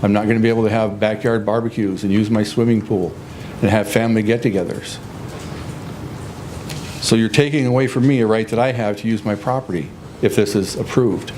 I'm not going to be able to have backyard barbecues and use my swimming pool and have family get-togethers. So you're taking away from me a right that I have to use my property if this is approved.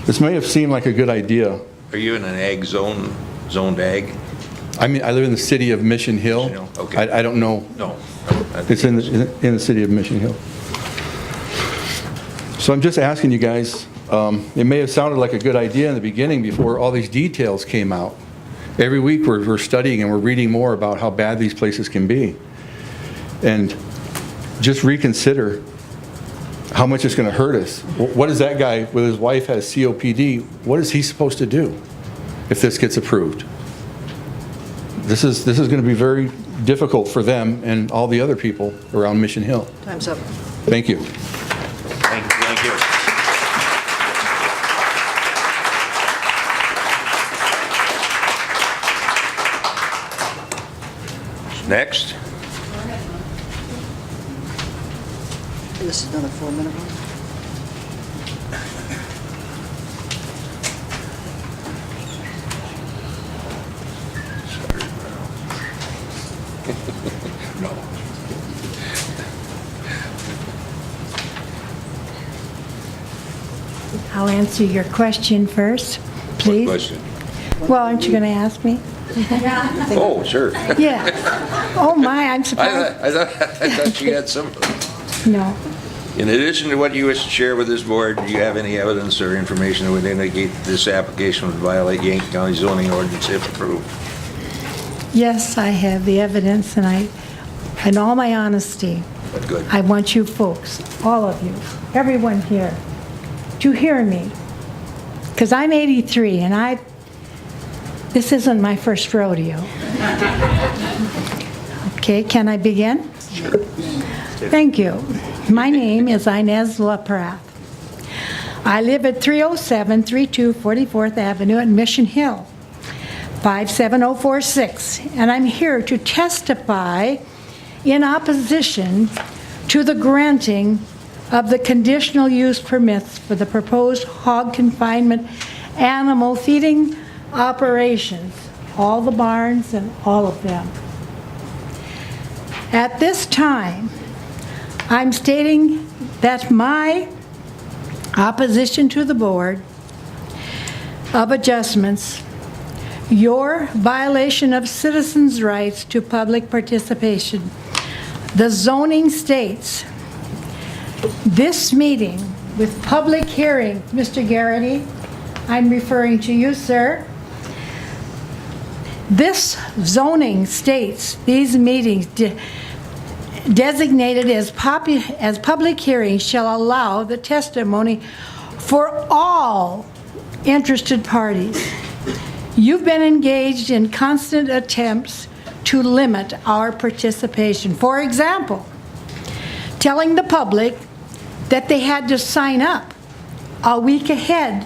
This may have seemed like a good idea. Are you in an ag zone, zoned ag? I mean, I live in the city of Mission Hill. Mission Hill, okay. I don't know. No. It's in the city of Mission Hill. So I'm just asking you guys, it may have sounded like a good idea in the beginning before all these details came out. Every week we're studying and we're reading more about how bad these places can be. And just reconsider how much it's going to hurt us. What is that guy with his wife has COPD? What is he supposed to do if this gets approved? This is going to be very difficult for them and all the other people around Mission Hill. Time's up. Thank you. Thank you. Next. This is another 4-minute one. No. I'll answer your question first, please. What question? Well, aren't you going to ask me? Oh, sure. Yeah. Oh, my, I'm surprised. I thought you had some. No. In addition to what you wish to share with this board, do you have any evidence or information that would indicate that this application would violate Yankton County zoning ordinance if approved? Yes, I have the evidence, and in all my honesty, Good. I want you folks, all of you, everyone here, to hear me. Because I'm 83, and this isn't my first rodeo. Okay, can I begin? Sure. Thank you. My name is Inez LaPrath. I live at 307-32 44th Avenue at Mission Hill, 57046, and I'm here to testify in opposition to the granting of the conditional use permits for the proposed hog confinement animal feeding operations, all the barns and all of them. At this time, I'm stating that my opposition to the Board of Adjustments, your violation of citizens' rights to public participation, the zoning states, this meeting with public hearing, Mr. Garrity, I'm referring to you, sir. This zoning states these meetings designated as public hearings shall allow the testimony for all interested parties. You've been engaged in constant attempts to limit our participation. For example, telling the public that they had to sign up a week ahead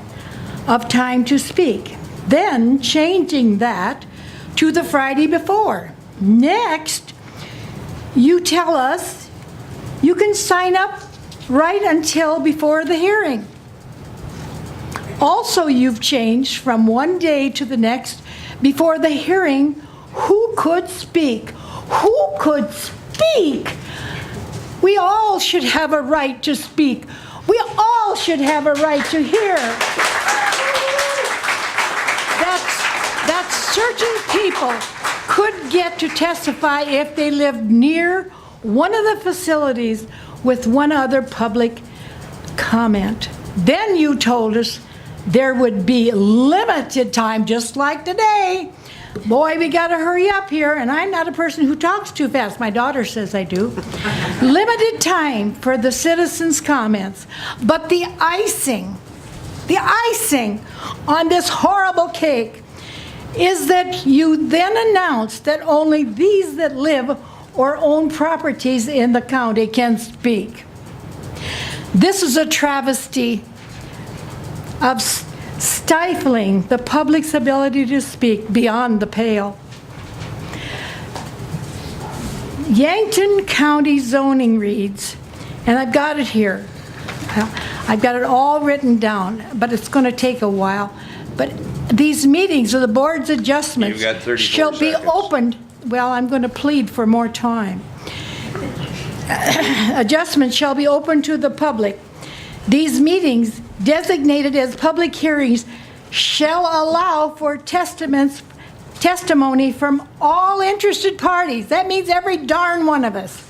of time to speak, then changing that to the Friday before. Next, you tell us you can sign up right until before the hearing. Also, you've changed from one day to the next before the hearing who could speak. Who could speak? We all should have a right to speak. We all should have a right to hear. That certain people could get to testify if they lived near one of the facilities with one other public comment. Then you told us there would be limited time, just like today. Boy, we gotta hurry up here, and I'm not a person who talks too fast. My daughter says I do. Limited time for the citizens' comments. But the icing on this horrible cake is that you then announced that only these that live or own properties in the county can speak. This is a travesty of stifling the public's ability to speak beyond the pale. Yankton County zoning reads, and I've got it here. I've got it all written down, but it's going to take a while. But These meetings of the board's adjustments You've got 34 shall be seconds. opened, well, I'm going to plead for more time. Adjustments shall be open to the public. These meetings designated as public hearings shall allow for testimony from all interested parties. That means every darn one of us.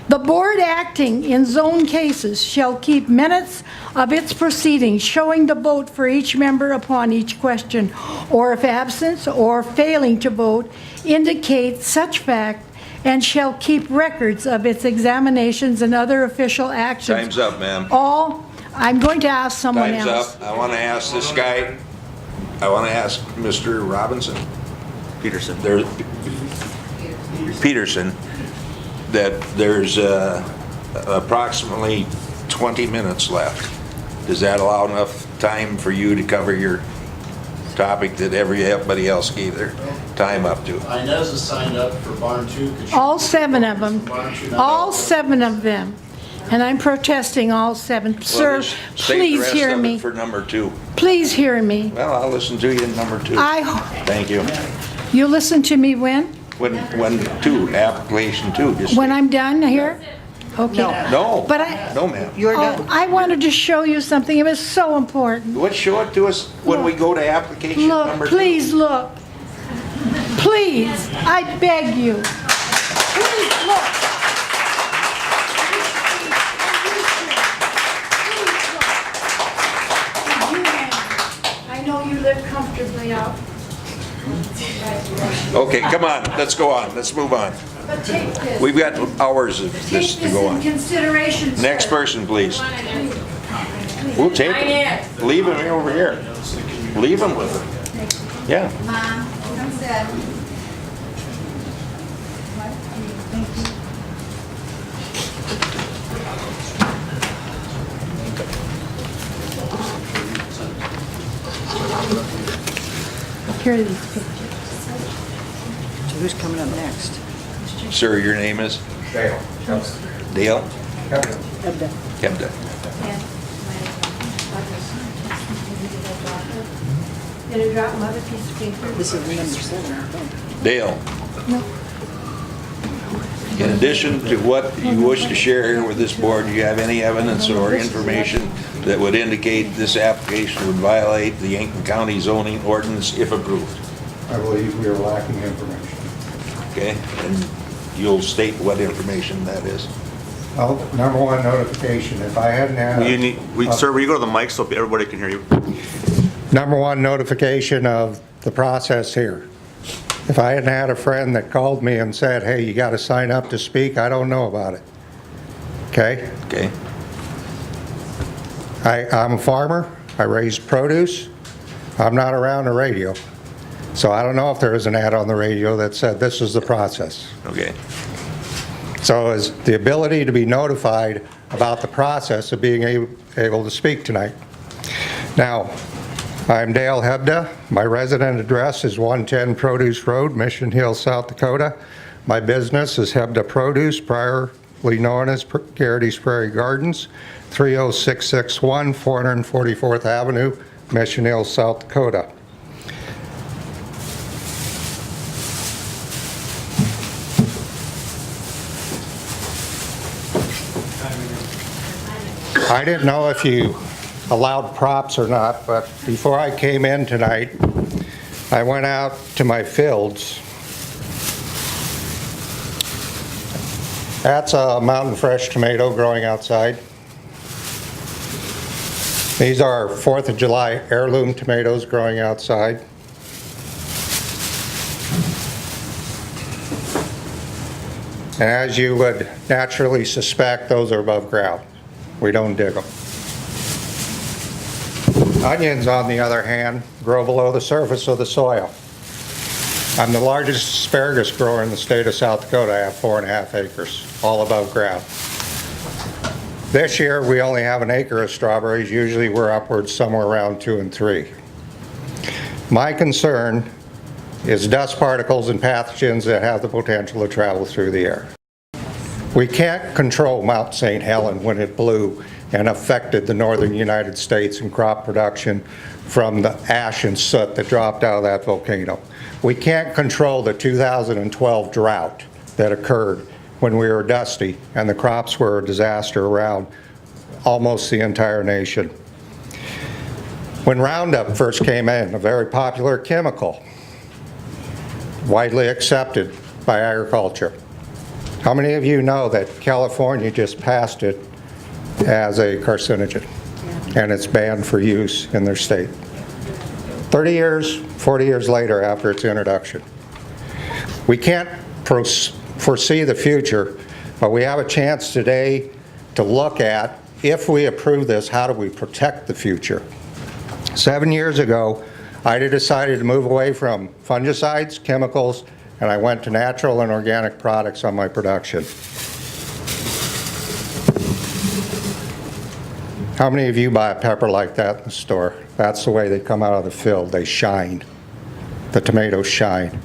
The board acting in zone cases shall keep minutes of its proceedings showing the vote for each member upon each question, or if absent or failing to vote, indicate such fact, and shall keep records of its examinations and other official actions. Time's up, ma'am. I'm going to ask someone Time's else. up. I want to ask this guy, I want to ask Mr. Robinson. Peterson. Peterson, that there's approximately 20 minutes left. Does that allow enough time for you to cover your topic that everybody else gave their time up to? Inez is signed up for Barn 2. Could she- All 7 of them. Barn 2 not All open? 7 of them. And I'm protesting all 7. Sir, Well, just state the please rest hear of it me. For number 2. Please hear me. Well, I'll listen to you in number 2. Thank you. You listen to me when? When 2, application 2, just. When I'm done here? Okay. No. But I, No, ma'am. You're oh, done. I wanted to show you something. It was so important. What, show it to us when we go to application Look, number 2. please look. Please, I beg you. Please look. I know you live comfortably out, Okay, come on, let's go on, let's move on. but take this. We've got hours of Take this to this go in on. consideration, sir. Next person, please. We'll take it. Leave him over here. Leave him with him. Yeah. Mom, come sit. Here are these pictures. So who's coming up next? Sir, your name is? Dale. Dale? Ebda. Kemda. Did I drop another piece of paper? This is number 7, I think. Dale, No. in addition to what you wish to share here with this board, do you have any evidence or information that would indicate this application would violate the Yankton County zoning ordinance if approved? I believe we are lacking information. Okay? And you'll state what information that is. Well, number 1 notification, if I hadn't had. You need, sir, will you go to the mic so everybody can hear you? Number 1 notification of the process here. If I hadn't had a friend that called me and said, hey, you got to sign up to speak, I don't know about it. Okay? Okay? I'm a farmer, I raise produce, I'm not around the radio. So I don't know if there was an ad on the radio that said this is the process. Okay. So is the ability to be notified about the process of being able to speak tonight. Now, I'm Dale Hebda. My resident address is 110 Produce Road, Mission Hill, South Dakota. My business is Hebda Produce, priorly known as Garrity's Prairie Gardens, 30661 444th Avenue, Mission Hill, South Dakota. I didn't know if you allowed props or not, but before I came in tonight, I went out to my fields. That's a mountain fresh tomato growing outside. These are 4th of July heirloom tomatoes growing outside. And as you would naturally suspect, those are above ground. We don't dig them. Onions, on the other hand, grow below the surface of the soil. I'm the largest asparagus grower in the state of South Dakota. I have 4.5 acres, all above ground. This year, we only have an acre of strawberries. Usually, we're upwards somewhere around 2 and 3. My concern is dust particles and pathogens that have the potential to travel through the air. We can't control Mount St. Helens when it blew and affected the northern United States in crop production from the ash and soot that dropped out of that volcano. We can't control the 2012 drought that occurred when we were dusty and the crops were a disaster around almost the entire nation. When Roundup first came in, a very popular chemical, widely accepted by agriculture. How many of you know that California just passed it as a carcinogen, and it's banned for use in their state? 30 years, 40 years later after its introduction. We can't foresee the future, but we have a chance today to look at, if we approve this, how do we protect the future? 7 years ago, I decided to move away from fungicides, chemicals, and I went to natural and organic products on my production. How many of you buy a pepper like that in the store? That's the way they come out of the field. They shine. The tomatoes shine.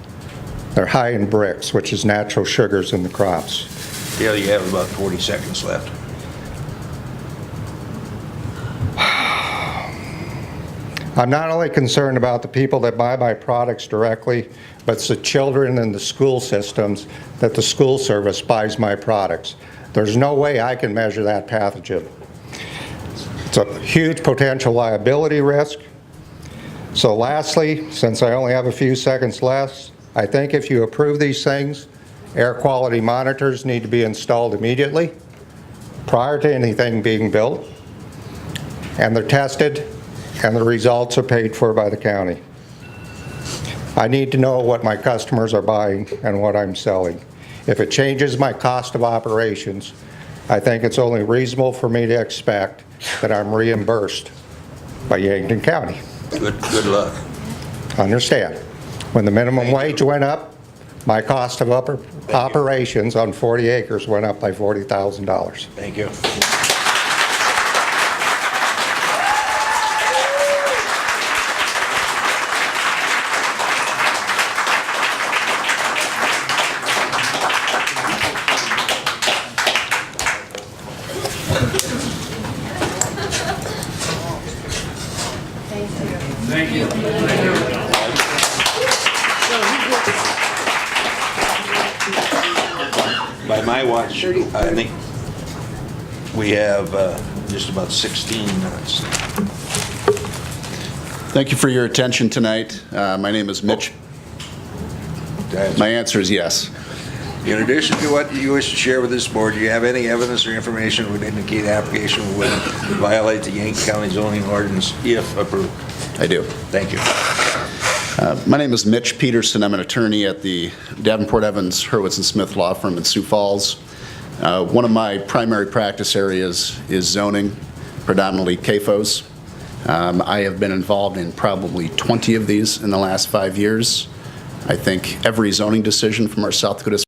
They're high in bricks, which is natural sugars in the crops. Dale, you have about 40 seconds left. I'm not only concerned about the people that buy my products directly, but it's the children in the school systems that the school service buys my products. There's no way I can measure that pathogen. It's a huge potential liability risk. So lastly, since I only have a few seconds left, I think if you approve these things, air quality monitors need to be installed immediately, prior to anything being built, and they're tested, and the results are paid for by the county. I need to know what my customers are buying and what I'm selling. If it changes my cost of operations, I think it's only reasonable for me to expect that I'm reimbursed by Yankton County. Good luck. Understand, when the minimum wage went up, my cost of operations on 40 acres went up by $40,000. Thank you. By my watch, I think we have just about 16 minutes. Thank you for your attention tonight. My name is Mitch. My answer is yes. In addition to what you wish to share with this board, do you have any evidence or information that would indicate the application would violate the Yankton County zoning ordinance if approved? I do. Thank you. My name is Mitch Peterson. I'm an attorney at the Davenport Evans Hurwitz and Smith Law Firm in Sioux Falls. One of my primary practice areas is zoning, predominantly CAFOs. I have been involved in probably 20 of these in the last 5 years. I think every zoning decision from our South Dakota